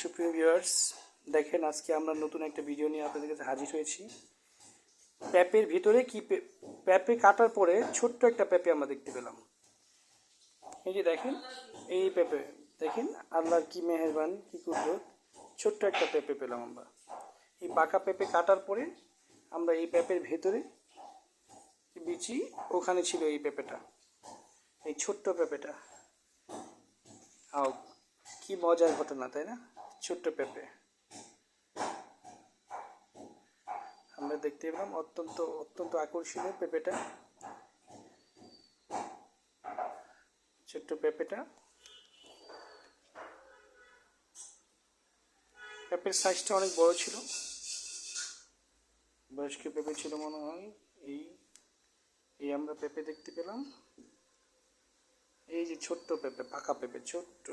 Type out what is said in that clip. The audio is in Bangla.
সুপ্রিয় ভিউয়ার্স, দেখেন আজকে আমরা নতুন একটা ভিডিও নিয়ে আপনাদের কাছে হাজির হয়েছি। পেঁপের ভিতরে কি পেঁপে কাটার পরে ছোট্ট একটা পেঁপে আমরা দেখতে পেলাম। এই যে দেখেন, এই পেঁপে দেখেন, আল্লাহর কি মেহেরবান, কি কুদরত, ছোট্ট একটা পেঁপে পেলাম আমরা। এই পাকা পেঁপে কাটার পরে আমরা এই পেঁপের ভেতরে বিচি, ওখানে ছিল এই পেঁপেটা, এই ছোট্ট পেঁপেটা। আও, কি মজার ঘটনা তাই না? ছোট্ট পেঁপে আমরা দেখতে পেলাম, অত্যন্ত অত্যন্ত আকর্ষণীয় পেঁপেটা, ছোট্ট পেঁপেটা। পেঁপের সাইজটা অনেক বড় ছিল, বয়স্ক পেঁপে ছিল মনে হয়। এই এই আমরা পেঁপে দেখতে পেলাম, এই যে ছোট্ট পেঁপে, পাকা পেঁপে, ছোট্ট।